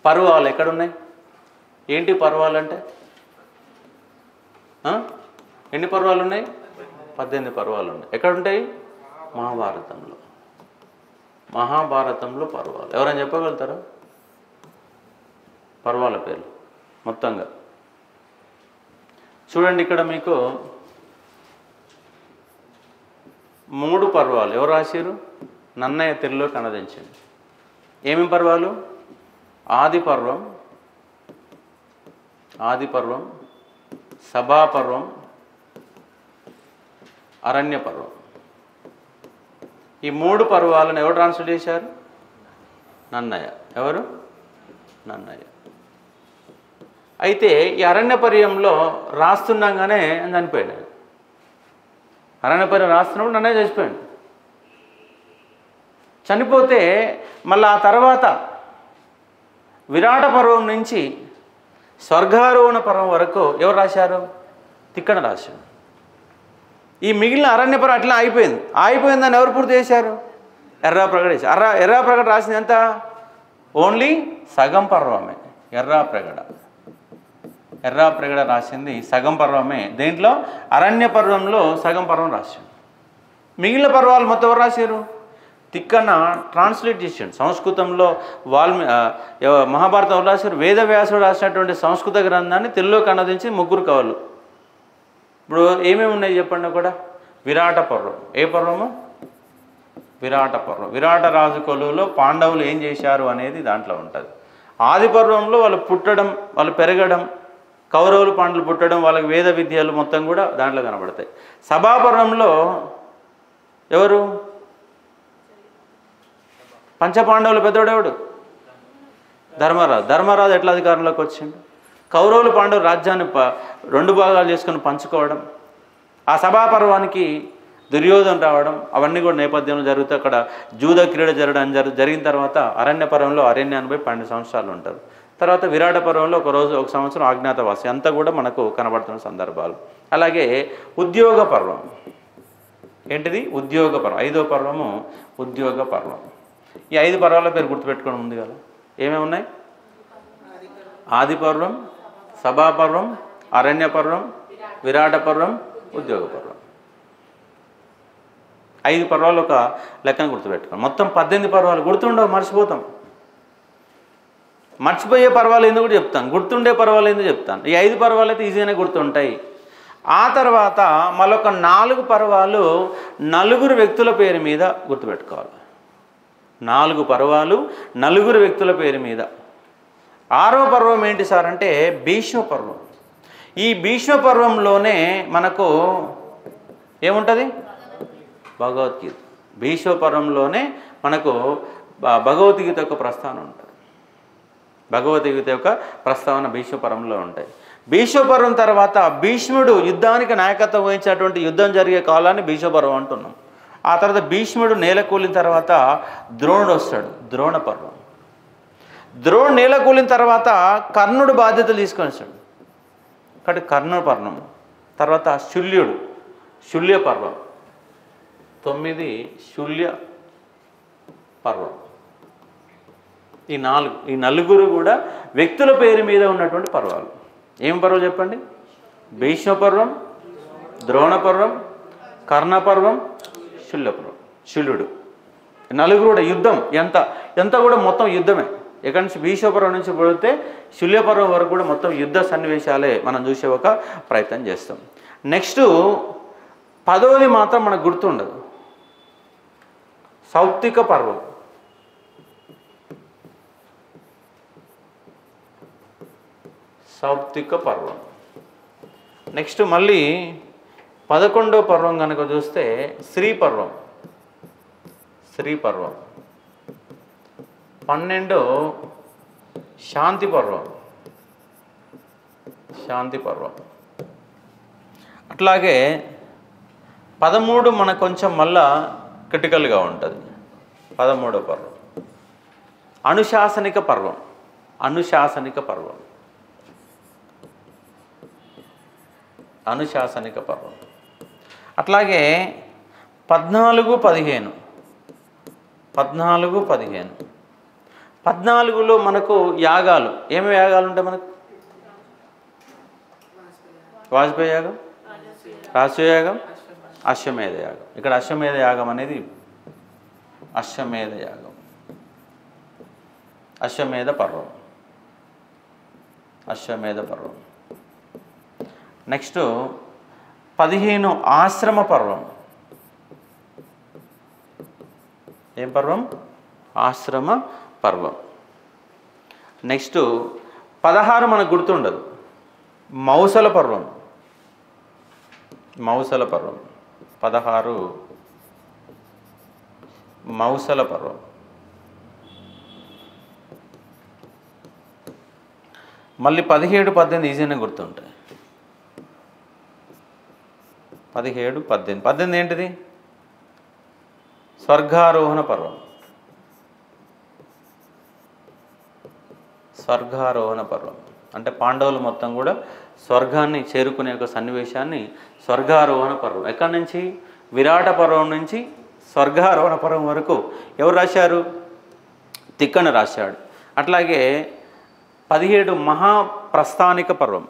పర్వాలు ఎక్కడున్నాయి? ఏంటి పర్వాలు అంటే? ఎన్ని పర్వాలు ఉన్నాయి? 18 పర్వాలు ఉన్నాయి. ఎక్కడుంటాయి? మహాభారతంలో. మహాభారతంలో పర్వాలు. ఎవరైనా చెప్పగలుగుతారా పర్వాల పేర్లు మొత్తంగా? చూడండి, ఇక్కడ మీకు 3 పర్వాలు ఎవరు రాశారు? నన్నయ్య తెలుగులో కనదించండి. ఏమేమి పర్వాలు? ఆది పర్వం, సభాపర్వం, అరణ్య పర్వం. ఈ 3 పర్వాలను ఎవరు ట్రాన్స్లేట్ చేశారు? నన్నయ్య. ఎవరు? నన్నయ్య. అయితే ఈ అరణ్య పర్వంలో రాస్తుండగానే చనిపోయాడు. అరణ్య పర్వం రాస్తున్నప్పుడు నన్నయ్య చచ్చిపోయాడు. చనిపోతే మళ్ళీ ఆ తర్వాత విరాట పర్వం నుంచి స్వర్గారోహణ పర్వం వరకు ఎవరు రాశారు? తిక్కన రాశారు. ఈ మిగిలిన అరణ్య పర్వం అట్లా అయిపోయిందని ఎవరు పూర్తి చేశారు? ఎర్రాప్రగడ చేశారు. ఎర్రాప్రగడ రాసింది ఎంత? ఓన్లీ సగం పర్వమే. ఎర్రాప్రగడ రాసింది సగం పర్వమే. దేంట్లో? అరణ్య పర్వంలో సగం పర్వం రాశాడు. మిగిలిన పర్వాలు మొత్తం ఎవరు రాశారు? తిక్కన ట్రాన్స్లేట్ చేసాడు. సంస్కృతంలో మహాభారతం ఎవరు రాశారు? వేదవ్యాసుడు రాసినటువంటి సంస్కృత గ్రంథాన్ని తెలుగులోకి అనువదించి 3 కవులు. ఇప్పుడు ఏమేమి ఉన్నాయి చెప్పండి కూడా? విరాట పర్వం. ఏ పర్వము? విరాట పర్వం. విరాట రాజు కొలువులో పాండవులు ఏం చేశారు అనేది దాంట్లో ఉంటుంది. ఆది పర్వంలో వాళ్ళు పుట్టడం, వాళ్ళు పెరగడం, కౌరవులు పాండవులు పుట్టడం, వాళ్ళకి వేద విద్యలు మొత్తం కూడా దాంట్లో కనబడతాయి. సభాపర్వంలో ఎవరు? పంచపాండవుల పెద్దోడెవడు? ధర్మరాజు. ధర్మరాజు ఎట్లా అధికారంలోకి వచ్చిండు? కౌరవులు పాండవులు రాజ్యాన్ని 2 భాగాలు చేసుకొని పంచుకోవడం, ఆ సభాపర్వానికి దుర్యోధన రావడం, అవన్నీ కూడా నేపథ్యంలో జరుగుతూ అక్కడ జూద క్రీడ జరిగిన తర్వాత అరణ్య పర్వంలో అరణ్యాన్ని పోయి 12 సంవత్సరాలు ఉంటారు. తర్వాత విరాట పర్వంలో 1 సంవత్సరం అజ్ఞాతవాసి. అంతా కూడా మనకు కనబడుతున్న సందర్భాలు. అలాగే ఉద్యోగ పర్వం. ఏంటిది? ఉద్యోగ పర్వం. 5వ పర్వము ఉద్యోగ పర్వం. ఈ 5 పర్వాల పేరు గుర్తుపెట్టుకోవడం ఉంది కదా. ఏమేమి ఉన్నాయి? ఆది పర్వం, సభాపర్వం, అరణ్య పర్వం, విరాట పర్వం, ఉద్యోగ పర్వం. 5 పర్వాలు ఒక లెక్కను గుర్తుపెట్టుకోండి. మొత్తం 18 పర్వాలు. గుర్తుండవు, మర్చిపోతాం. మర్చిపోయే పర్వాలు ఎందుకు కూడా చెప్తాను, గుర్తుండే పర్వాలు ఎందుకు చెప్తాను. ఈ 5 పర్వాలు అయితే ఈజీగానే గుర్తుంటాయి. ఆ తర్వాత మరొక 4 పర్వాలు 4 వ్యక్తుల పేరు మీద గుర్తుపెట్టుకోవాలి. 4 పర్వాలు 4 వ్యక్తుల పేరు మీద. 6వ పర్వం ఏంటి సార్ అంటే భీష్మ పర్వం. ఈ భీష్మ పర్వంలోనే మనకు ఏముంటుంది? భగవద్గీత. భీష్మ పర్వంలోనే మనకు భగవద్గీత యొక్క ప్రస్తావన ఉంటుంది. భగవద్గీత యొక్క ప్రస్తావన భీష్మ పర్వంలో ఉంటాయి. భీష్మ పర్వం తర్వాత భీష్ముడు యుద్ధానికి నాయకత్వం వహించినటువంటి యుద్ధం జరిగే కాలాన్ని భీష్మ పర్వం అంటున్నాం. ఆ తర్వాత భీష్ముడు నేలకూలిన తర్వాత ద్రోణుడు వస్తాడు, ద్రోణ పర్వం. ద్రోణుడు నేలకూలిన తర్వాత కర్ణుడు బాధ్యతలు తీసుకొని వస్తాడు, కాబట్టి కర్ణుడు పర్వం. తర్వాత శల్యుడు, శల్య పర్వం. 9 శల్య పర్వం. ఈ 4 కూడా వ్యక్తుల పేరు మీద ఉన్నటువంటి పర్వాలు. ఏం పర్వం చెప్పండి? భీష్మ పర్వం, ద్రోణ పర్వం, కర్ణ పర్వం, శల్య పర్వం. శల్యుడు. 4 కూడా యుద్ధం. ఎంత కూడా మొత్తం యుద్ధమే. ఎక్కడి నుంచి భీష్మ పర్వం నుంచి పడితే శల్య పర్వం వరకు కూడా మొత్తం యుద్ధ సన్నివేశాలే మనం చూసే ఒక ప్రయత్నం చేస్తాం. నెక్స్ట్ 10వది మాత్రం మనకు గుర్తుండదు. సౌప్తిక పర్వం. సౌప్తిక పర్వం. నెక్స్ట్ మళ్ళీ 11వ పర్వం కనుక చూస్తే శ్రీ పర్వం. శ్రీ పర్వం. 12 శాంతి పర్వం. శాంతి పర్వం. అట్లాగే 13 మనకు కొంచెం మళ్ళా క్రిటికల్గా ఉంటుంది. 13వ పర్వం అనుశాసనిక పర్వం. అనుశాసనిక పర్వం. అనుశాసనిక పర్వం. అట్లాగే 14, 15. 14లో మనకు యాగాలు, ఏమేమి యాగాలు ఉంటాయి మనకు? వాజపేయి యాగం, రాజసూయ యాగం, అశ్వమేధ యాగం. ఇక్కడ అశ్వమేధ యాగం అనేది అశ్వమేధ యాగం, అశ్వమేధ పర్వం, అశ్వమేధ పర్వం. నెక్స్ట్ 15 ఆశ్రమ పర్వం. ఏం పర్వం? ఆశ్రమ పర్వం. నెక్స్ట్ 16 మనకు గుర్తుండదు, మౌసల పర్వం. మౌసల పర్వం 16 మౌసల పర్వం. మళ్ళీ 17, 18 ఈజీనే గుర్తుంటాయి. 17, 18. 18 ఏంటిది? స్వర్గారోహణ పర్వం. స్వర్గారోహణ పర్వం అంటే పాండవులు మొత్తం కూడా స్వర్గాన్ని చేరుకునే ఒక సన్నివేశాన్ని స్వర్గారోహణ పర్వం. ఎక్కడి నుంచి? విరాట పర్వం నుంచి స్వర్గారోహణ పర్వం వరకు ఎవరు రాశారు? తిక్కన రాశాడు. అట్లాగే 17 మహాప్రస్థానిక పర్వం.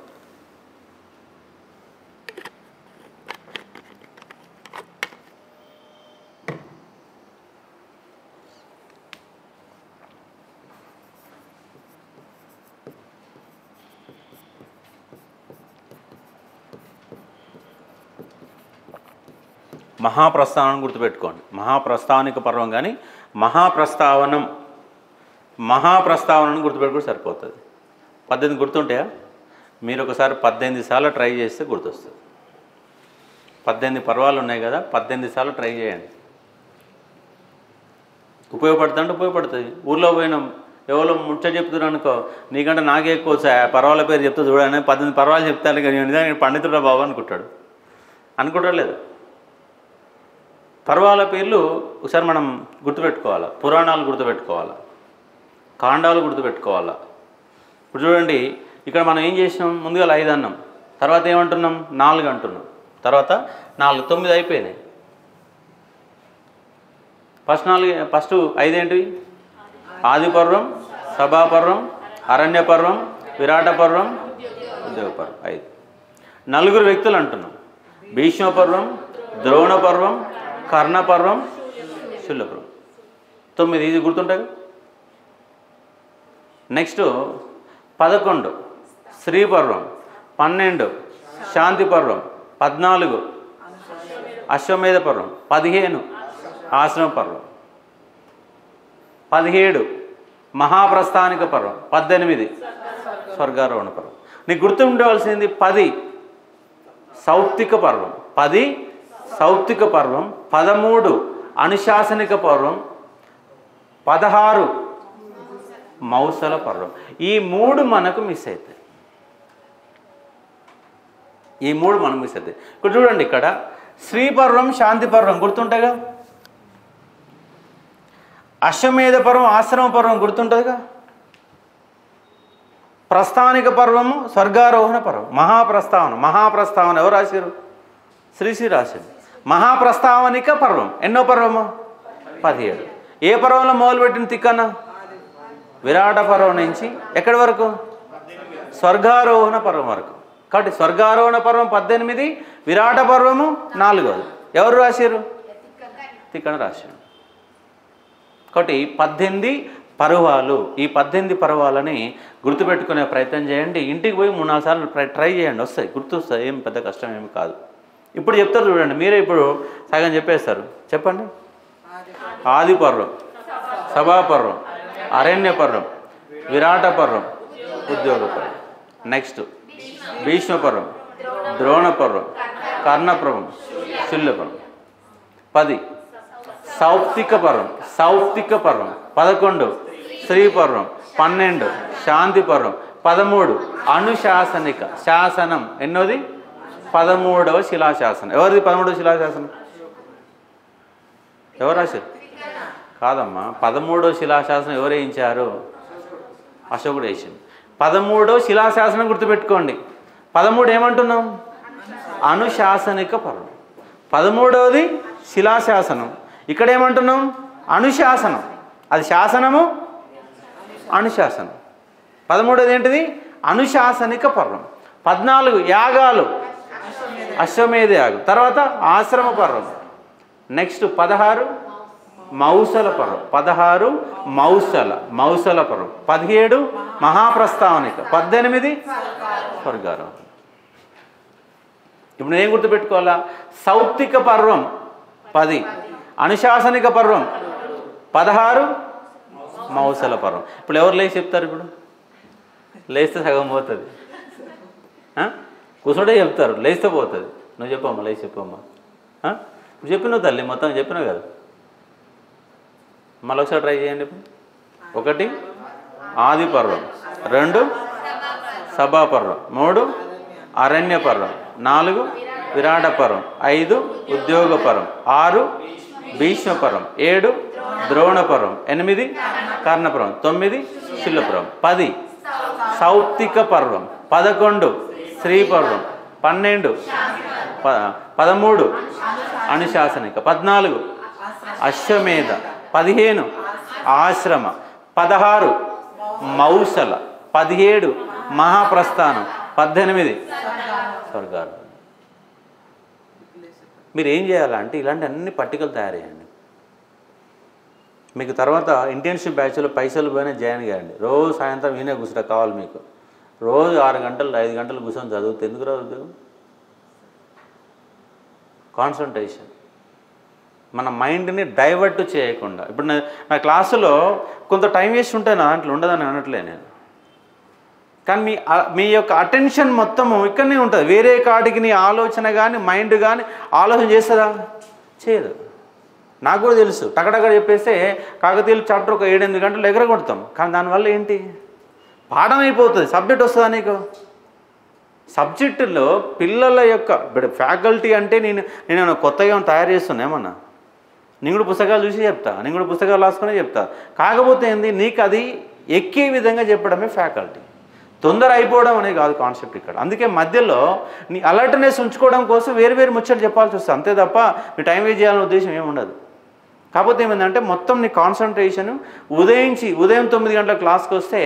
మహాప్రస్థానం గుర్తుపెట్టుకోండి. మహాప్రస్థానిక పర్వం కానీ మహాప్రస్థావనను గుర్తుపెట్టుకుంటే సరిపోతుంది. 18 గుర్తుంటాయా? మీరు ఒకసారి 18 సార్లు ట్రై చేస్తే గుర్తొస్తుంది. 18 పర్వాలు ఉన్నాయి కదా, 18 సార్లు ట్రై చేయండి. ఉపయోగపడుతుంది. ఊర్లో పోయినాం, ఎవరో ముచ్చ చెప్తున్నారు అనుకో, నీకంటే నాకే ఎక్కువ పర్వాల పేరు చెప్తూ చూడని 18 పర్వాలు చెప్తాను కానీ నిజంగా పండితుడా బాబు అనుకుంటాడు లేదు. పర్వాల పేర్లు ఒకసారి మనం గుర్తుపెట్టుకోవాలా. పురాణాలు గుర్తుపెట్టుకోవాలా, కాండాలు గుర్తుపెట్టుకోవాలా. ఇప్పుడు చూడండి, ఇక్కడ మనం ఏం చేసినాం? ముందుగా 5 అన్నాం, తర్వాత ఏమంటున్నాం? 4 అంటున్నాం, తర్వాత 4, 9 అయిపోయినాయి. ఫస్ట్ 5 ఏంటివి? ఆది పర్వం, సభాపర్వం, అరణ్య పర్వం, విరాట పర్వం, ఉద్యోగ పర్వం. 5. 4 వ్యక్తులు అంటున్నాం. భీష్మ పర్వం, ద్రోణ పర్వం, కర్ణ పర్వం, శుల్ల పర్వం. 9 ఇది గుర్తుంటాయి. నెక్స్ట్ 11 శ్రీ పర్వం, 12 శాంతి పర్వం, 14 అశ్వమేధ పర్వం, 15 ఆశ్రమ పర్వం, 17 మహాప్రస్థానిక పర్వం, 18 స్వర్గారోహణ పర్వం. నీకు గుర్తుండవలసింది 10 సౌప్తిక పర్వం, 10 సౌప్తిక పర్వం, 13 అనుశాసనిక పర్వం, 16 మౌసల పర్వం. ఈ 3 మనకు మిస్ అవుతాయి. ఇప్పుడు చూడండి, ఇక్కడ శ్రీ పర్వం, శాంతి పర్వం గుర్తుంటాయిగా, అశ్వమేధ పర్వం, ఆశ్రమ పర్వం గుర్తుంటుందిగా, ప్రస్థానిక పర్వము, స్వర్గారోహణ పర్వం, మహాప్రస్థావన ఎవరు రాశారు? శ్రీశ్రీ రాశారు. మహాప్రస్థావనిక పర్వం ఎన్నో పర్వము? 17. ఏ పర్వంలో మొదలుపెట్టిన తిక్కన? విరాట పర్వం నుంచి ఎక్కడి వరకు? స్వర్గారోహణ పర్వం వరకు. కాబట్టి స్వర్గారోహణ పర్వం 18, విరాట పర్వము 4. ఎవరు రాశారు? తిక్కన రాశారు. కాబట్టి 18 పర్వాలు. ఈ 18 పర్వాలని గుర్తుపెట్టుకునే ప్రయత్నం చేయండి. ఇంటికి పోయి 3-4 సార్లు ట్రై చేయండి, వస్తాయి, గుర్తొస్తాయి. ఏం పెద్ద కష్టం ఏమి కాదు. ఇప్పుడు చెప్తారు చూడండి, మీరే ఇప్పుడు సగం చెప్పేస్తారు. చెప్పండి. ఆది పర్వం, సభాపర్వం, అరణ్య పర్వం, విరాట పర్వం, ఉద్యోగ పర్వం. నెక్స్ట్ భీష్మ పర్వం, ద్రోణ పర్వం, కర్ణ పర్వం, శుల్య పర్వం. 10 సౌప్తిక పర్వం, 11 శ్రీ పర్వం, 12 శాంతి పర్వం, 13 అనుశాసనిక శాసనం. ఎన్నోది? 13వ శిలాశాసనం. ఎవరిది 13వ శిలాశాసనం? ఎవరు రాశారు? కాదమ్మా, 13వ శిలాశాసనం ఎవరు వేయించారు? అశోకుడు వేసింది. 13వ శిలాశాసనం గుర్తుపెట్టుకోండి. 13 ఏమంటున్నాం? అనుశాసనిక పర్వం. 13వది శిలాశాసనం. ఇక్కడ ఏమంటున్నాం? అనుశాసనం. అది శాసనము అనుశాసనం. 13ది ఏంటిది? అనుశాసనిక పర్వం. 14 యాగాలు, అశ్వమేధ యాగం. తర్వాత ఆశ్రమ పర్వం. నెక్స్ట్ 16 మౌసల పర్వం. 16 మౌసల పర్వం. 17 మహాప్రస్తావనిక. 18 స్వర్గారోహణ. ఇప్పుడు నేను గుర్తుపెట్టుకోవాలా? సౌప్తిక పర్వం 10, అనుశాసనిక పర్వం 16, మౌసల పర్వం. ఇప్పుడు ఎవరు లేచి చెప్తారు? ఇప్పుడు లేస్తే సగం పోతుంది, కూర్చుంటే చెప్తారు, లేస్తే పోతుంది. నువ్వు చెప్పమ్మా, లేచి చెప్పమ్మా. ఇప్పుడు చెప్పినావు తల్లి, మొత్తం చెప్పినావు కదా. మళ్ళీ ఒకసారి ట్రై చేయండి. ఇప్పుడు 1 ఆది పర్వం, 2 సభా పర్వం, 3 అరణ్య పర్వం, 4 విరాట పర్వం, 5 ఉద్యోగ పర్వం, 6 భీష్మ పర్వం, 7 ద్రోణ పర్వం, 8 కర్ణ పర్వం, 9 శిల్ల పర్వం, 10 సౌప్తిక పర్వం, 11 శ్రీ పర్వం, 12 13 అనుశాసనిక, 14 అశ్వమేధ, 15 ఆశ్రమ, 16 మౌసల, 17 మహాప్రస్థానం, 18 స్వర్గారోహణ. మీరు ఏం చేయాలంటే ఇలాంటి అన్ని పట్టికలు తయారు చేయండి. మీకు తర్వాత ఇంటర్న్షిప్ బ్యాచ్లో పైసలు పోయినా జాయిన్ చేయండి. రోజు సాయంత్రం ఈయనే కూర్చుంటా కావాలి మీకు. రోజు 6 గంటలు 5 గంటలు కూర్చొని చదివితే ఎందుకు రాదు? కాన్సన్ట్రేషన్, మన మైండ్ని డైవర్ట్ చేయకుండా. ఇప్పుడు నా క్లాసులో కొంత టైం వేస్ట్ ఉంటే నా దాంట్లో ఉండదని అనట్లే నేను, కానీ మీ యొక్క అటెన్షన్ మొత్తము ఇక్కడనే ఉంటుంది. వేరే కాడికి నీ ఆలోచన కానీ మైండ్ కానీ ఆలోచన చేస్తుందా? చేయదు. నాకు కూడా తెలుసు. టకటక చెప్పేస్తే కాకతీయులు చాప్టర్ ఒక 7-8 గంటలు ఎగరగొడతాం, కానీ దానివల్ల ఏంటి? పాఠం అయిపోతుంది. సబ్జెక్ట్ వస్తుందా నీకు? సబ్జెక్టులో పిల్లల యొక్క ఫ్యాకల్టీ అంటే నేను కొత్తగా తయారు చేస్తున్నా ఏమన్నా? నేను కూడా పుస్తకాలు చూసి చెప్తా, నేను కూడా పుస్తకాలు రాసుకునే చెప్తా. కాకపోతే ఏంది, నీకు అది ఎక్కే విధంగా చెప్పడమే ఫ్యాకల్టీ. తొందర అయిపోవడం అనేది కాదు కాన్సెప్ట్ ఇక్కడ. అందుకే మధ్యలో నీ అలర్ట్నెస్ ఉంచుకోవడం కోసం వేరు ముచ్చట్లు చెప్పాల్సి వస్తుంది, అంతే తప్ప మీ టైం వేస్ట్ చేయాలనే ఉద్దేశం ఏమి ఉండదు. కాకపోతే ఏమైందంటే మొత్తం నీ కాన్సన్ట్రేషన్ ఉదయం 9 గంటల క్లాస్కి వస్తే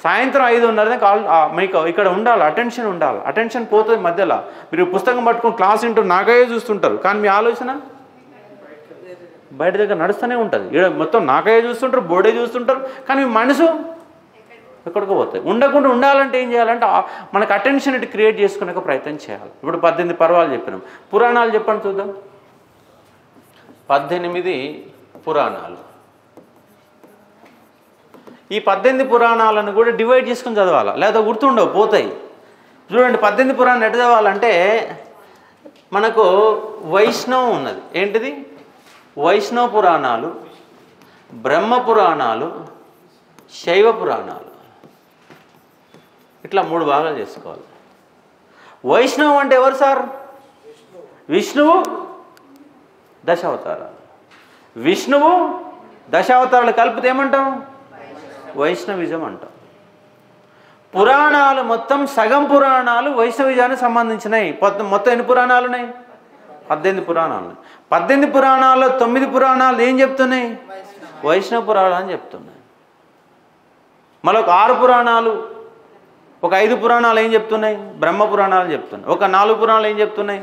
సాయంత్రం 5:30 మీకు ఇక్కడ ఉండాలి, అటెన్షన్ ఉండాలి. అటెన్షన్ పోతుంది మధ్యలో. మీరు పుస్తకం పట్టుకుని క్లాస్ వింటూ నాకయ్యే చూస్తుంటారు, కానీ మీ ఆలోచన బయట దగ్గర నడుస్తూనే ఉంటుంది. ఇక్కడ మొత్తం నాకయ్యే చూస్తుంటారు, బోర్డే చూస్తుంటారు, కానీ మీ మనసు ఎక్కడికో పోతాయి. ఉండకుండా ఉండాలంటే ఏం చేయాలంటే మనకు అటెన్షన్ ఇటు క్రియేట్ చేసుకునే ప్రయత్నం చేయాలి. ఇప్పుడు 18 పర్వాలు చెప్పినాం. పురాణాలు చెప్పండి చూద్దాం. 18 పురాణాలు. ఈ 18 పురాణాలను కూడా డివైడ్ చేసుకుని చదవాలి, లేదా గుర్తుండవు, పోతాయి. చూడండి, 18 పురాణాలు ఎట్లా చదవాలంటే మనకు వైష్ణవం ఉన్నది. ఏంటిది? వైష్ణవ పురాణాలు, బ్రహ్మ పురాణాలు, శైవ పురాణాలు, ఇట్లా 3 భాగాలు చేసుకోవాలి. వైష్ణవం అంటే ఎవరు సార్? విష్ణువు దశావతారాలు. విష్ణువు దశావతారాలు కలిపితే ఏమంటాం? వైష్ణవిజం అంటాం. పురాణాలు మొత్తం సగం పురాణాలు వైష్ణవిజానికి సంబంధించినవి. మొత్తం ఎన్ని పురాణాలు ఉన్నాయి? 18 పురాణాలు. 18 పురాణాల్లో 9 పురాణాలు ఏం చెప్తున్నాయి? వైష్ణవ పురాణాలు అని చెప్తున్నాయి. మళ్ళీ ఒక 6 పురాణాలు, ఒక 5 పురాణాలు ఏం చెప్తున్నాయి? బ్రహ్మ పురాణాలు చెప్తున్నాయి. ఒక 4 పురాణాలు ఏం చెప్తున్నాయి?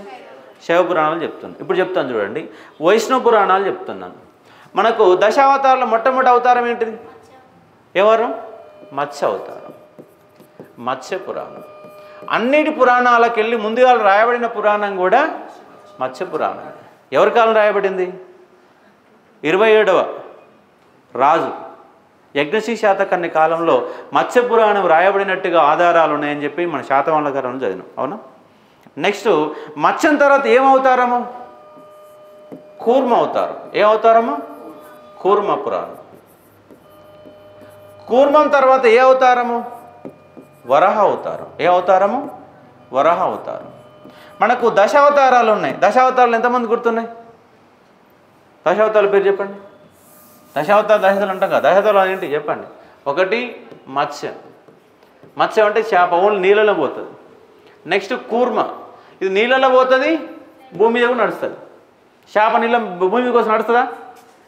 శైవ పురాణాలు చెప్తున్నాయి. ఇప్పుడు చెప్తాను చూడండి. వైష్ణవ పురాణాలు చెప్తున్నాను. మనకు దశావతారంలో మొట్టమొదటి అవతారం ఏంటిది? ఎవరు? మత్స్య అవతారం, మత్స్య పురాణం. అన్నిటి పురాణాలకు వెళ్ళి ముందుగా రాయబడిన పురాణం కూడా మత్స్య పురాణం. ఎవరి కాలం రాయబడింది? 27వ రాజు యజ్ఞశ్రీ శాతకర్ణి కాలంలో మత్స్య పురాణం రాయబడినట్టుగా ఆధారాలు ఉన్నాయని చెప్పి మన శాతవాహనుల గారు చదివినాం, అవునా? నెక్స్ట్ మత్స్యం తర్వాత ఏమవుతారము? కూర్మ అవతారం. ఏ అవతారము? కూర్మ పురాణం. కూర్మం తర్వాత ఏ అవతారము? వరాహ అవతారం. ఏ అవతారము? వరాహ అవతారం. మనకు దశావతారాలు ఉన్నాయి. దశావతారాలు ఎంతమంది గుర్తున్నాయి? దశావతారాల పేరు చెప్పండి. దశావతారాలు అంటాం కదా, దశావతారాలు ఏంటి చెప్పండి. 1 మత్స్యం. మత్స్యం అంటే చేప, ఓన్లీ నీళ్ళలో పోతుంది. నెక్స్ట్ కూర్మ, ఇది నీళ్ళలో పోతుంది, భూమి మీద కూడా నడుస్తుంది. చేప నీళ్ళ భూమి కోసం నడుస్తుందా?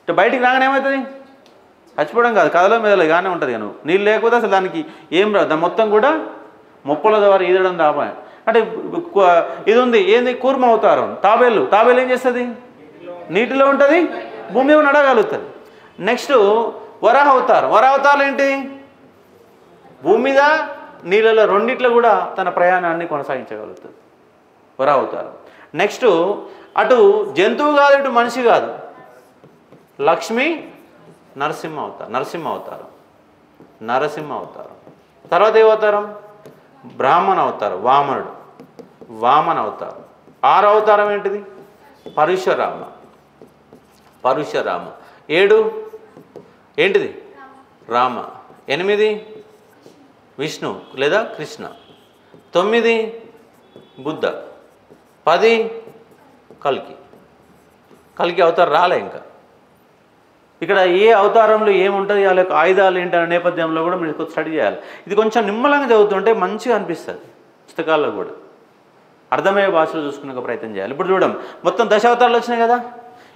ఇటు బయటికి రాగానే ఏమవుతుంది? చచ్చిపోవడం కాదు, కథలో మీద గానే ఉంటుంది నువ్వు. నీళ్ళు లేకపోతే అసలు దానికి ఏం రాదు, దాని మొత్తం కూడా మొప్పల ద్వారా ఈదడం దాపా. అంటే ఇది ఉంది ఏంది, కూర్మ అవతారం. తాబేలు ఏం చేస్తుంది, నీటిలో ఉంటుంది, భూమి మీద నడగలుగుతుంది. నెక్స్ట్ వరాహ అవతారం ఏంటి, భూమి మీద నీళ్ళలో రెండిట్లో కూడా తన ప్రయాణాన్ని కొనసాగించగలుగుతుంది, వరాహ అవతారం. నెక్స్ట్ అటు జంతువు కాదు, ఇటు మనిషి కాదు, లక్ష్మి నరసింహ అవతారం. తర్వాత ఏ అవతారం, బ్రాహ్మణ అవతారం, వామన అవతారం. 6 అవతారం ఏంటిది, పరశురామ. 7 ఏంటిది, రామ. 8 విష్ణు లేదా కృష్ణ. 9 బుద్ధ. 10 కల్కి అవతారం రాలే ఇంకా. ఇక్కడ ఏ అవతారంలో ఏముంటుంది, వాళ్ళ యొక్క ఆయుధాలు ఏంటనే నేపథ్యంలో కూడా మీరు స్టడీ చేయాలి. ఇది కొంచెం నిమ్మలంగా చదువుతుంటే మంచిగా అనిపిస్తుంది, పుస్తకాల్లో కూడా అర్థమయ్యే భాషలో చూసుకునే ప్రయత్నం చేయాలి. ఇప్పుడు చూడం, మొత్తం దశావతారాలు వచ్చినాయి కదా,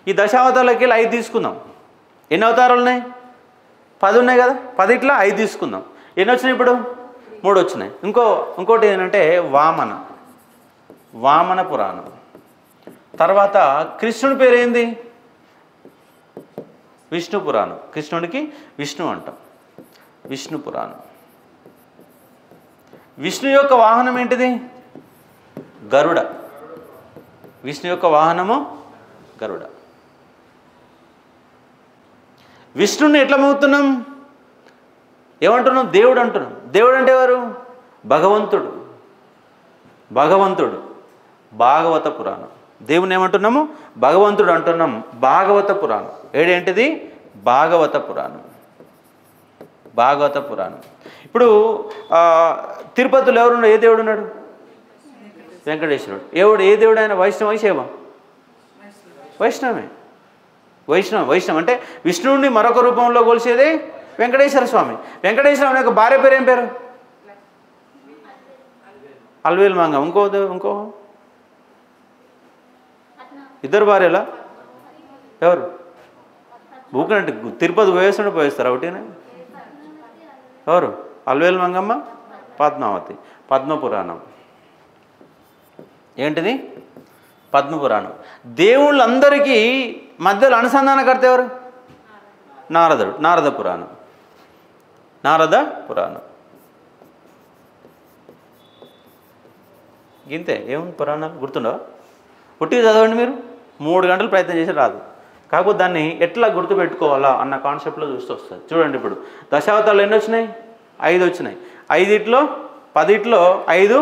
ఈ దశావతారాలకి వెళ్ళి 5 తీసుకుందాం. ఎన్ని అవతారాలు ఉన్నాయి, 10 ఉన్నాయి కదా, 10 5 తీసుకుందాం. ఎన్ని వచ్చినాయి ఇప్పుడు, 3 వచ్చినాయి. ఇంకోటి ఏంటంటే వామన పురాణం. తర్వాత కృష్ణుడి పేరు ఏంది, విష్ణు పురాణం. కృష్ణుడికి విష్ణు అంటాం, విష్ణు పురాణం. విష్ణు యొక్క వాహనం ఏంటిది, గరుడ. విష్ణు యొక్క వాహనము గరుడ. విష్ణుని ఎట్లా మోగుతున్నాం, ఏమంటున్నాం, దేవుడు అంటున్నాం. దేవుడు అంటే ఎవరు, భగవంతుడు. భాగవత పురాణం. దేవుని ఏమంటున్నాము, భగవంతుడు అంటున్నాం. భాగవత పురాణం. ఏంటిది, భాగవత పురాణం. ఇప్పుడు తిరుపతిలో ఎవరున్నాడు, ఏ దేవుడు ఉన్నాడు, వెంకటేశ్వరుడు. ఏ దేవుడు ఆయన, వైష్ణవం. వైష్ణవం అంటే విష్ణువుని మరొక రూపంలో కొలిసేదే వెంకటేశ్వర స్వామి. వెంకటేశ్వర యొక్క భార్య పేరు ఏం పేరు, అల్వేలు మంగ. ఇంకో 2 భార్యలా, ఎవరు, ఊకంటే తిరుపతి పోయేస్తారు ఒకటినే. ఎవరు, అల్వేలు మంగమ్మ, పద్మావతి. పద్మపురాణం ఏంటిది, పద్మపురాణం. దేవుళ్ళందరికీ మధ్యలో అనుసంధానకర్త ఎవరు, నారదుడు. నారద పురాణం. గింతే, ఏముంది పురాణాలు గుర్తుండవా, పుట్టి చదవండి మీరు. 3 గంటలు ప్రయత్నం చేసి రాదు. కాకపోతే దాన్ని ఎట్లా గుర్తుపెట్టుకోవాలా అన్న కాన్సెప్ట్లో చూస్తూ వస్తుంది. చూడండి, ఇప్పుడు దశావతారాలు ఎన్ని వచ్చినాయి, 5 వచ్చినాయి. 5 10 5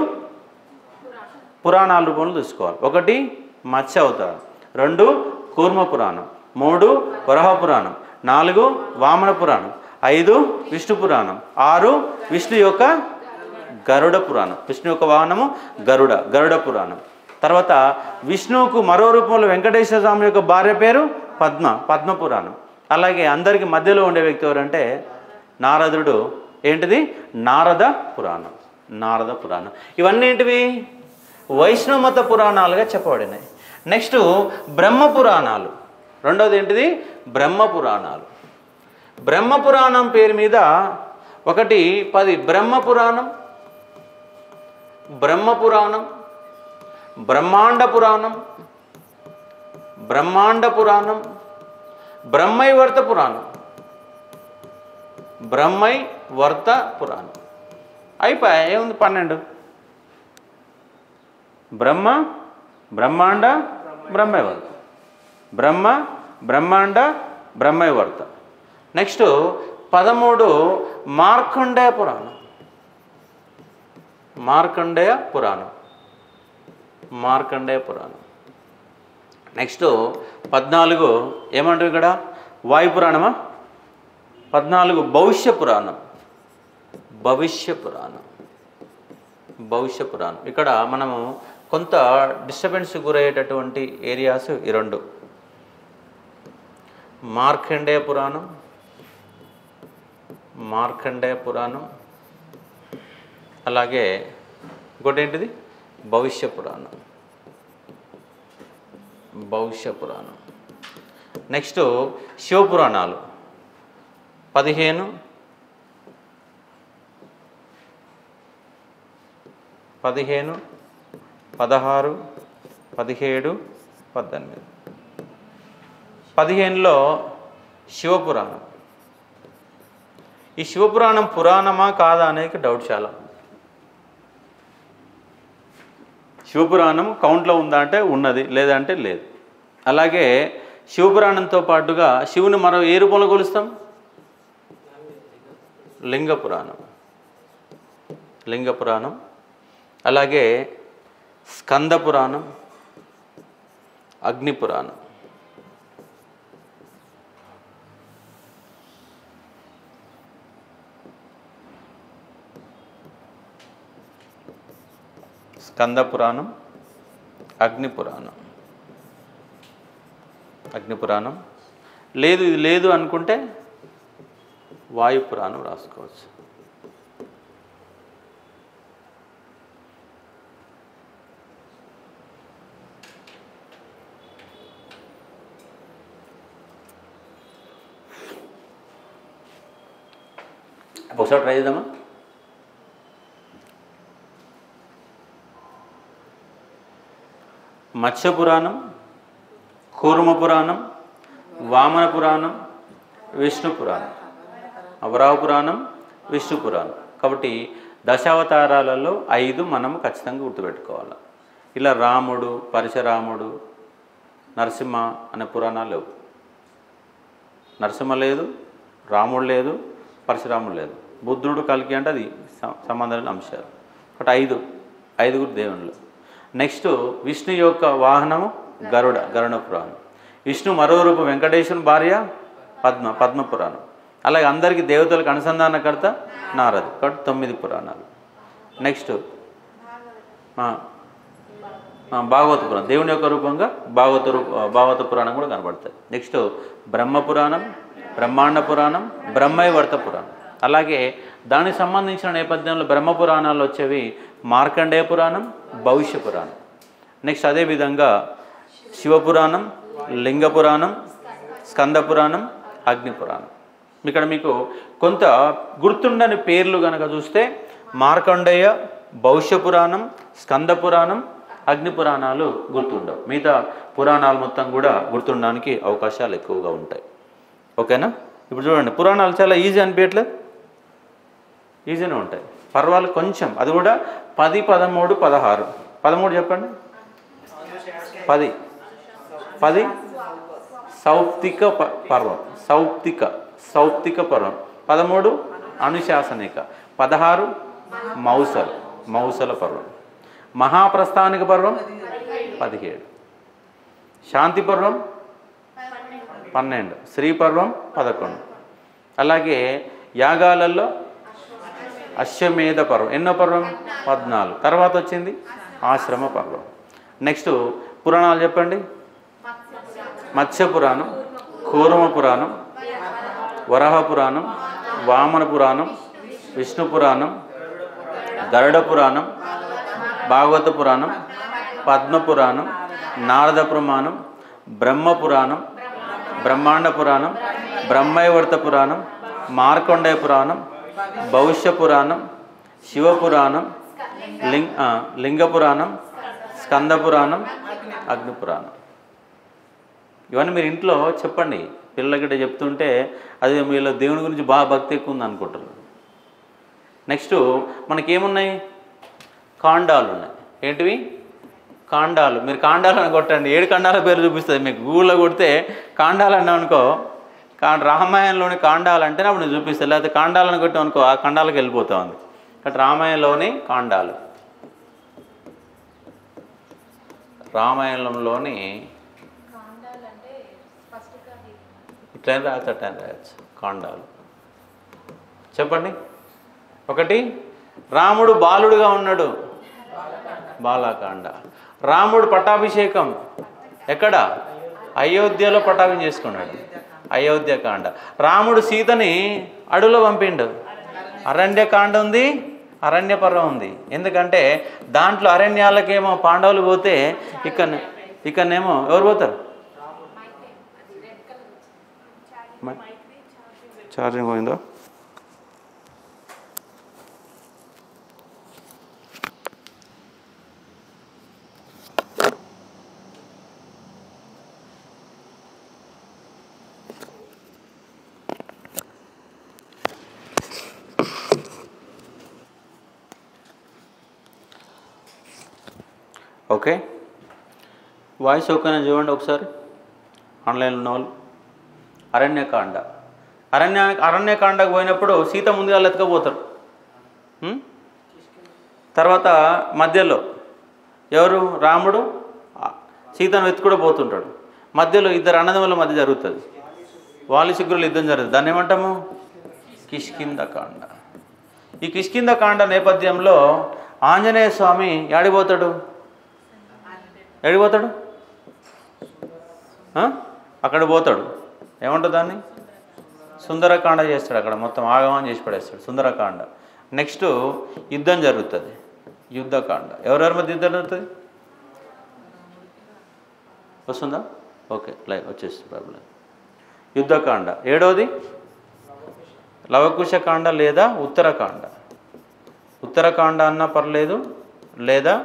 పురాణాల రూపంలో చూసుకోవాలి. 1 మత్స్య అవతారం, 2 కూర్మ పురాణం, 3 వరాహ పురాణం, 4 వామన పురాణం, 5 విష్ణు పురాణం, 6 విష్ణు యొక్క గరుడ పురాణం. విష్ణు యొక్క వాహనము గరుడ పురాణం. తర్వాత విష్ణువుకు మరో రూపంలో వెంకటేశ్వర స్వామి యొక్క భార్య పేరు పద్మ పురాణం. అలాగే అందరికి మధ్యలో ఉండే వ్యక్తి ఎవరంటే నారదుడు. ఏంటిది, నారద పురాణం. ఇవన్నీ ఏంటివి, వైష్ణవ మత పురాణాలుగా చెప్పబడినాయి. నెక్స్ట్ బ్రహ్మ పురాణాలు. రెండవది ఏంటిది, బ్రహ్మ పురాణం పేరు మీద 10 బ్రహ్మ పురాణం, బ్రహ్మాండ పురాణం, బ్రహ్మైవర్త పురాణం. అయిపోయా, ఏముంది, 12. బ్రహ్మాండ బ్రహ్మైవర్త. నెక్స్ట్ 13 మార్కండేయ పురాణం. నెక్స్ట్ 14 ఏమంటారు ఇక్కడ, వాయుపురాణమా. 14 భవిష్య పురాణం. ఇక్కడ మనము కొంత డిస్టర్బెన్స్ గురయ్యేటటువంటి ఏరియాస్ ఈ 2. మార్కండేయ పురాణం, అలాగే ఇంకోటి ఏంటిది, భవిష్య పురాణం. నెక్స్ట్ శివపురాణాలు. 15, 16, 17, 18. 15లో శివపురాణం. ఈ శివపురాణం పురాణమా కాదా అనేది డౌట్ చాలా. శివపురాణం కౌంట్లో ఉందా అంటే ఉన్నది, లేదంటే లేదు. అలాగే శివపురాణంతో పాటుగా శివుని మరో ఏ రూపంలో కొలుస్తాం? లింగపురాణం. లింగపురాణం, అలాగే స్కందపురాణం, అగ్నిపురాణం. స్కందపురాణం, అగ్నిపురాణం. అగ్నిపురాణం లేదు, ఇది లేదు అనుకుంటే వాయుపురాణం రాసుకోవచ్చు. ఒకసారి ట్రై చేద్దామా? మత్స్య పురాణం, కూర్మ పురాణం, వామన పురాణం, విష్ణు పురాణం. వరాహ పురాణం, విష్ణు పురాణం. కాబట్టి దశావతారాలలో 5 మనం ఖచ్చితంగా గుర్తుపెట్టుకోవాలి. ఇలా రాముడు, పరశురాముడు, నరసింహ అనే పురాణాలు లేవు. నరసింహ లేదు, రాముడు లేదు, పరశురాముడు లేదు. బుద్ధుడు, కల్కి అంటే అది సంబంధం లేని అంశాలు. ఒకటి 5 దేవుళ్ళు. నెక్స్ట్ విష్ణు యొక్క వాహనము గరుడ పురాణం. విష్ణు మరో రూపం వెంకటేశ్వరుని భార్య పద్మ పురాణం. అలాగే అందరికీ దేవతలకు అనుసంధానకర్త నారదు. కాబట్టి 9 పురాణాలు. నెక్స్ట్ భాగవత పురాణం, దేవుని యొక్క రూపంగా భాగవత పురాణం కూడా కనబడుతుంది. నెక్స్ట్ బ్రహ్మ పురాణం, బ్రహ్మాండ పురాణం, బ్రహ్మైవర్త పురాణం. అలాగే దానికి సంబంధించిన నేపథ్యంలో బ్రహ్మ పురాణాలు వచ్చేవి మార్కండేయ పురాణం, భవిష్య పురాణం. నెక్స్ట్ అదేవిధంగా శివపురాణం, లింగ పురాణం, స్కంద పురాణం, అగ్ని పురాణం. ఇక్కడ మీకు కొంత గుర్తుండని పేర్లు కనుక చూస్తే మార్కండేయ, భవిష్య పురాణం, స్కంద పురాణం, అగ్ని పురాణాలు గుర్తుండవు. మిగతా పురాణాలు మొత్తం కూడా గుర్తుండడానికి అవకాశాలు ఎక్కువగా ఉంటాయి. ఓకేనా? ఇప్పుడు చూడండి, పురాణాలు చాలా ఈజీ అనిపించట్లేదు? ఈజీనే ఉంటాయి. పర్వాలు కొంచెం, అది కూడా 10, 13, 16. 13 చెప్పండి. 10 సౌప్తిక పర్వం, సౌప్తిక పర్వం. 13 అనుశాసనిక. 16 మౌసల పర్వం. మహాప్రస్థానిక పర్వం 17. శాంతి పర్వం 12. శ్రీ పర్వం 11. అలాగే యాగాలలో అశ్వమేధ పర్వం ఎన్నో పర్వం? 14. తర్వాత వచ్చింది ఆశ్రమ పర్వం. నెక్స్ట్ పురాణాలు చెప్పండి. మత్స్య పురాణం, కూర్మ పురాణం, వరాహ పురాణం, వామన పురాణం, విష్ణు పురాణం, గరుడ పురాణం, భాగవత పురాణం, పద్మ పురాణం, నారద పురాణం, బ్రహ్మ పురాణం, బ్రహ్మాండ పురాణం, బ్రహ్మైవర్త పురాణం, మార్కండేయ పురాణం, భవిష్య పురాణం, శివపురాణం, లింగ పురాణం, స్కంద పురాణం, అగ్ని పురాణం. ఇవన్నీ మీరు ఇంట్లో చెప్పండి. పిల్లలకి చెప్తుంటే అది మీలో దేవుని గురించి బాగా భక్తి ఎక్కువ ఉంది అనుకుంటారు. నెక్స్ట్ మనకేమున్నాయి? కాండాలు ఉన్నాయి. ఏంటివి? కాండాలు. మీరు కాండాలు అని కొట్టండి, 7 కాండాల పేరు చూపిస్తుంది మీకు. గూగుల్లో కొడితే కాండాలు అన్నా అనుకో, రామాయణంలోని కాండాలు అంటే అప్పుడు నేను చూపిస్తాను. లేకపోతే కాండాలను కొట్టాం అనుకో, ఆ కాండాలకు వెళ్ళిపోతా ఉంది. కాబట్టి రామాయణంలోని కాండాలు, రామాయణంలోని ఇట్లా రాయచ్చు కాండాలు. చెప్పండి. 1 రాముడు బాలుడుగా ఉన్నాడు, బాలకాండ. రాముడు పట్టాభిషేకం ఎక్కడ? అయోధ్యలో పట్టాభిషేకం చేసుకున్నాడు, అయోధ్యకాండ. రాముడు సీతని అడవిలో పంపిండు, అరణ్యకాండ ఉంది, అరణ్య పర్వం ఉంది. ఎందుకంటే దాంట్లో అరణ్యాలకేమో పాండవులు పోతే ఇక్కడనేమో ఎవరు పోతారు? ఛార్జింగ్ పోయిందా? ఓకే, వాయిస్ ఓకేనా చూడండి ఒకసారి ఆన్లైన్లో ఉన్న వాళ్ళు. అరణ్యకాండకు పోయినప్పుడు సీత ముందుగా ఎత్తుకపోతారు. తర్వాత మధ్యలో ఎవరు? రాముడు సీతను ఎత్తుకుడా పోతుంటాడు. మధ్యలో ఇద్దరు అన్నదమ్ముల మధ్య జరుగుతుంది, వాలి శిగ్గురులు యుద్ధం జరుగుతుంది. దాన్ని ఏమంటాము? కిష్కింధకాండ. ఈ కిష్కింధకాండ నేపథ్యంలో ఆంజనేయ స్వామి ఏడిపోతాడు? అక్కడ పోతాడు. ఏమంటుంది దాన్ని? సుందరకాండ చేస్తాడు. అక్కడ మొత్తం ఆగమనం చేసి పడేస్తాడు, సుందరకాండ. నెక్స్ట్ యుద్ధం జరుగుతుంది, యుద్ధకాండ. ఎవరెవరి మధ్య యుద్ధం జరుగుతుంది? వస్తుందా? ఓకే, లైవ్ వచ్చేస్తుంది, ప్రాబ్లం. యుద్ధకాండ. ఏడవది లవకుశకాండ లేదా ఉత్తరకాండ. ఉత్తరకాండ అన్నా పర్లేదు, లేదా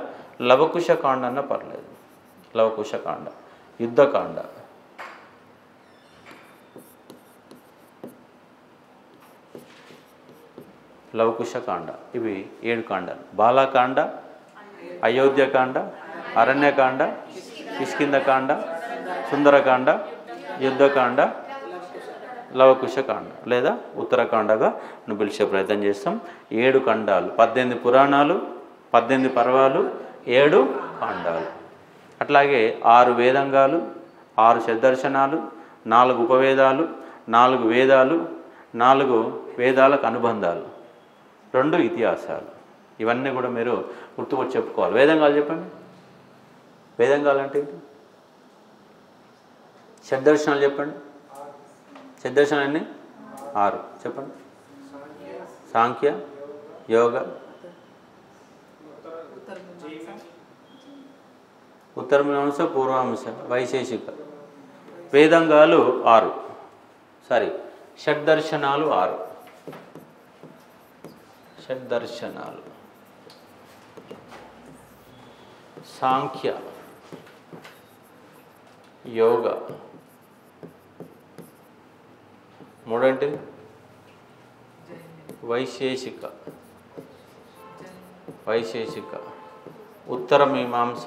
లవకుశకాండ అన్నా పర్లేదు. లవకుశకాండ, యుద్ధకాండ. లవకుశకాండ. ఇవి 7 కాండాలు. బాలకాండ, అయోధ్యకాండ, అరణ్యకాండ, కిష్కింధకాండ, సుందరకాండ, యుద్ధకాండ, లవకుశకాండ లేదా ఉత్తరకాండగా పిలిచే ప్రయత్నం చేస్తాం. 7 ఖండాలు, 18 పురాణాలు, 18 పర్వాలు, 7 కాండాలు. అట్లాగే 6 వేదంగాలు, 6 షడ్దర్శనాలు, 4 ఉపవేదాలు, 4 వేదాలు, 4 వేదాలకు అనుబంధాలు, 2 ఇతిహాసాలు. ఇవన్నీ కూడా మీరు గుర్తుకొచ్చి చెప్పుకోవాలి. వేదంగాలు చెప్పండి. వేదంగాలు అంటే ఏంటి? షడ్దర్శనాలు చెప్పండి. షడ్దర్శనాలు ఎన్ని? 6 చెప్పండి. సాంఖ్య, యోగ, ఉత్తరమీమాంస, పూర్వమీమాంస, వైశేషిక. వేదంగాలు 6, సారీ షడ్దర్శనాలు 6. షడ్దర్శనాలు సాంఖ్య, యోగ, మూడంటి వైశేషిక, ఉత్తర మీమాంస,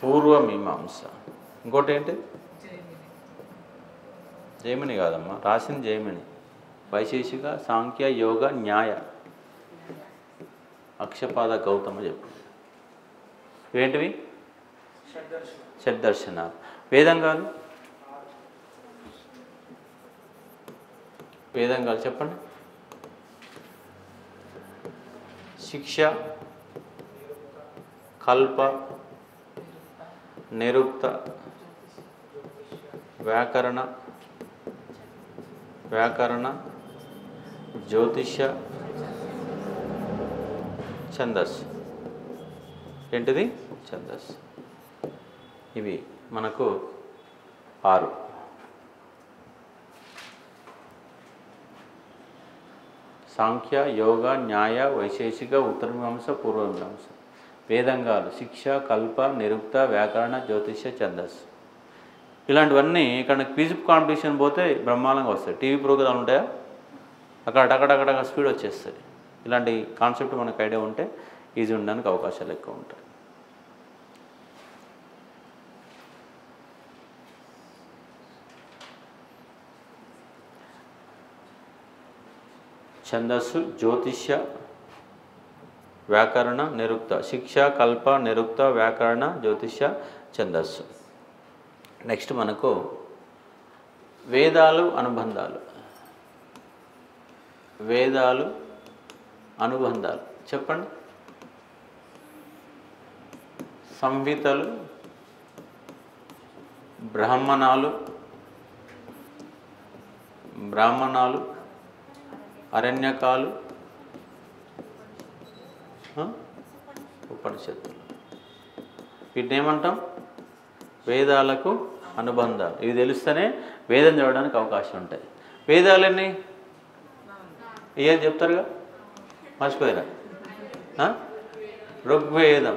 పూర్వ మీమాంస. ఇంకోటి ఏంటి? జైమిని కాదమ్మా, రాసింది జైమిని. వైశేషిక, సాంఖ్య, యోగ, న్యాయ. అక్షపాద గౌతమ చెప్పు. ఏంటివి? షడ్దర్శనాలు. వేదంగాలు చెప్పండి. శిక్ష, కల్ప, నిరుక్త, వ్యాకరణ, జ్యోతిష, ఛందస్సు. ఏంటిది? ఛందస్సు. ఇవి మనకు 6. సాంఖ్య, యోగ, న్యాయ, వైశేషిక, ఉత్తరమీమాంస, పూర్వమీమాంస. వేదంగాలు శిక్ష, కల్ప, నిరుక్త, వ్యాకరణ, జ్యోతిష, ఛందస్సు. ఇలాంటివన్నీ ఇక్కడ క్విజ్ కాంపిటీషన్ పోతే బ్రహ్మాండంగా వస్తాయి. టీవీ ప్రోగ్రాంలు ఉంటాయా, అక్కడ అక్కడక్కడ స్పీడ్ వచ్చేస్తుంది. ఇలాంటి కాన్సెప్ట్ మనకు ఐడియా ఉంటే ఈజీ ఉండడానికి అవకాశాలు ఎక్కువ ఉంటాయి. ఛందస్సు, జ్యోతిష్య, వ్యాకరణ, నిరుక్త. శిక్ష, కల్ప, నిరుక్త, వ్యాకరణ, జ్యోతిష్య, ఛందస్సు. నెక్స్ట్ మనకు వేదాలు, అనుబంధాలు. చెప్పండి. సంహితలు, బ్రాహ్మణాలు, అరణ్యకాలు, ఉపనిషత్తులు. వీటిని ఏమంటాం? వేదాలకు అనుబంధాలు. ఇవి తెలిస్తేనే వేదం చదవడానికి అవకాశం ఉంటాయి. వేదాలన్నీ ఏది చెప్తారుగా, మర్చిపోయారా? ఋగ్వేదం,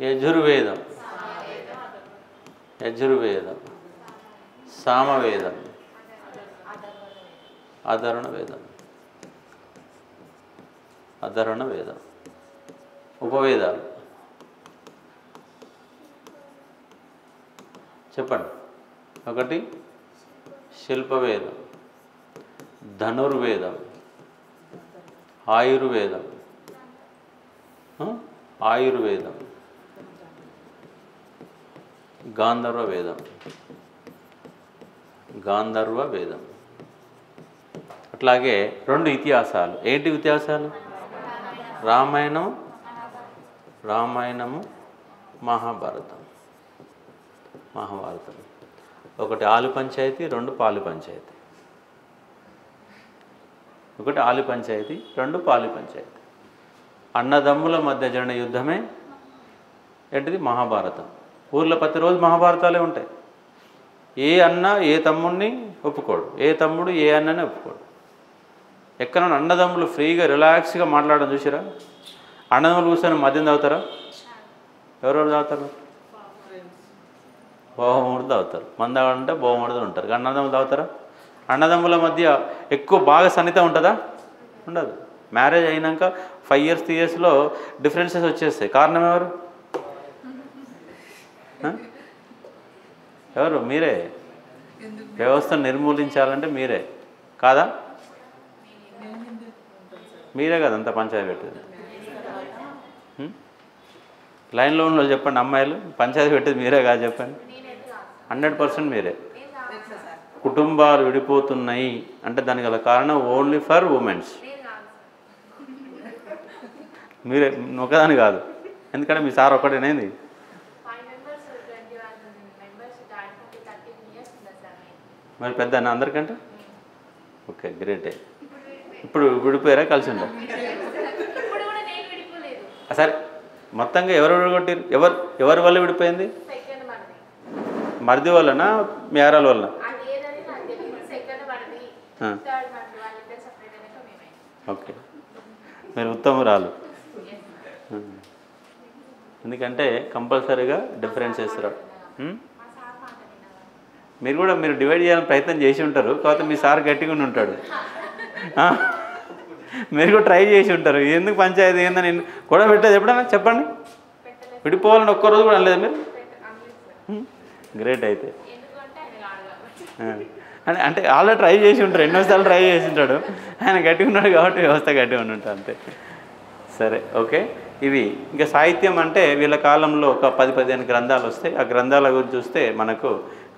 యజుర్వేదం, సామవేదం, అధర్వణ వేదం, ఉపవేదాలు. చెప్పండి. ఒకటి శిల్పవేదం, ధనుర్వేదం, ఆయుర్వేదం, గాంధర్వ వేదం. అట్లాగే 2 ఇతిహాసాలు. ఏంటి ఇతిహాసాలు? రామాయణము, మహాభారతం. ఒకటి ఆలు పంచాయతీ, 2 పాలు పంచాయతీ. అన్నదమ్ముల మధ్య జరిగిన యుద్ధమే ఏంటిది? మహాభారతం. ఊర్లో ప్రతిరోజు మహాభారతాలే ఉంటాయి. ఏ అన్న ఏ తమ్ముడిని ఒప్పుకోడు, ఏ తమ్ముడు ఏ అన్నని ఒప్పుకోడు. ఎక్కడన్నా అన్నదమ్ములు ఫ్రీగా రిలాక్స్గా మాట్లాడడం చూసిరా? అన్నదమ్ములు కూర్చొని మద్యం తాగుతారా? ఎవరెవరు తాగుతారు? బహుమూర్తులు తాగుతారు. మంది తాగాలంటే బహుమూర్తులు ఉంటారు. అన్నదమ్ములు తాగుతారా? అన్నదమ్ముల మధ్య ఎక్కువ బాగా సన్నిహితం ఉంటుందా? ఉండదు. మ్యారేజ్ అయినాక 5 years 3 yearsలో డిఫరెన్సెస్ వచ్చేస్తాయి. కారణం ఎవరు? మీరే. వ్యవస్థను నిర్మూలించాలంటే మీరే కాదా? మీరే కదా అంత పంచాయతీ పెట్టేది. లైన్లో ఉన్న వాళ్ళు చెప్పండి. అమ్మాయిలు పంచాయతీ పెట్టేది మీరే కాదు చెప్పండి. 100% మీరే. కుటుంబాలు విడిపోతున్నాయి అంటే దానికి గల కారణం ఓన్లీ ఫర్ ఉమెన్స్. మీరే, ఒకదాని కాదు. ఎందుకంటే మీ సార్ ఒక్కటేనేది. మరి పెద్ద అందరికంటే ఓకే, గ్రేటే. ఇప్పుడు విడిపోయారా? కలిసి ఉంటారు. సరే, మొత్తంగా ఎవరు విడగొట్టారు? ఎవరి వల్ల విడిపోయింది? మరిది వల్లనా, మీ ఆరాల వల్ల? ఓకే, మీరు ఉత్తమురాలు. ఎందుకంటే కంపల్సరీగా డిఫరెన్స్ చేస్తారు. మీరు డివైడ్ చేయాలని ప్రయత్నం చేసి ఉంటారు. కాకపోతే మీ సార్ గట్టిగా ఉంటాడు. మీరు కూడా ట్రై చేసి ఉంటారు. ఎందుకు పంచాయతీ ఏందని కూడా పెట్టేది ఎప్పుడైనా చెప్పండి. విడిపోవాలని ఒక్కరోజు కూడా అనలేదు మీరు. గ్రేట్. అయితే అంటే ఆల్రెడీ ట్రై చేసి ఉంటారు, ఎన్నోసార్లు ట్రై చేసి ఉంటాడు. ఆయన గట్టిగా ఉన్నాడు కాబట్టి వ్యవస్థ గట్టిగా ఉంటాడు అంతే. సరే, ఓకే. ఇవి ఇంకా సాహిత్యం అంటే వీళ్ళ కాలంలో ఒక 10-15 గ్రంథాలు వస్తాయి. ఆ గ్రంథాల గురించి చూస్తే మనకు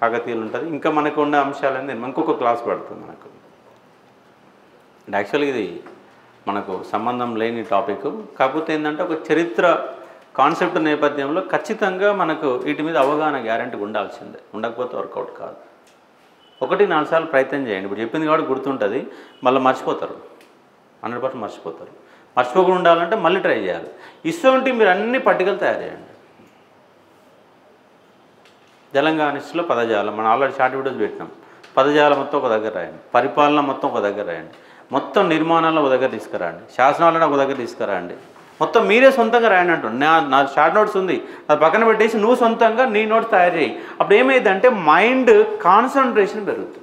కాకతీయులు ఉంటుంది. ఇంకా మనకు ఉన్న అంశాలన్నీ ఇంకొక క్లాస్ పడుతుంది మనకు. యాక్చువల్గా ఇది మనకు సంబంధం లేని టాపిక్. కాకపోతే ఏంటంటే ఒక చరిత్ర కాన్సెప్ట్ నేపథ్యంలో ఖచ్చితంగా మనకు వీటి మీద అవగాహన గ్యారెంటీ ఉండాల్సిందే. ఉండకపోతే వర్కౌట్ కాదు. 1-4 సార్లు ప్రయత్నం చేయండి. ఇప్పుడు చెప్పింది కాబట్టి గుర్తుంటుంది. మళ్ళీ మర్చిపోతారు, 100% మర్చిపోతారు. మర్చిపోకుండా ఉండాలంటే మళ్ళీ ట్రై చేయాలి. ఇటువంటి మీరు అన్ని పట్టికలు తయారు చేయండి. తెలంగాణ హిస్టరీలో పదజాలం మనం ఆల్రెడీ షార్ట్ వీడియోస్ పెట్టినాం. పదజాలం మొత్తం ఒక దగ్గర రాయండి, పరిపాలన మొత్తం ఒక దగ్గర రాయండి, మొత్తం నిర్మాణాలను ఒక దగ్గర తీసుకురండి, శాసనాలను ఒక దగ్గర తీసుకురండి. మొత్తం మీరే సొంతంగా రాయండి అంటుంది. నా షార్ట్ నోట్స్ ఉంది, అది పక్కన పెట్టేసి నువ్వు సొంతంగా నీ నోట్స్ తయారు చేయి. అప్పుడు ఏమైందంటే మైండ్ కాన్సన్ట్రేషన్ పెరుగుతుంది.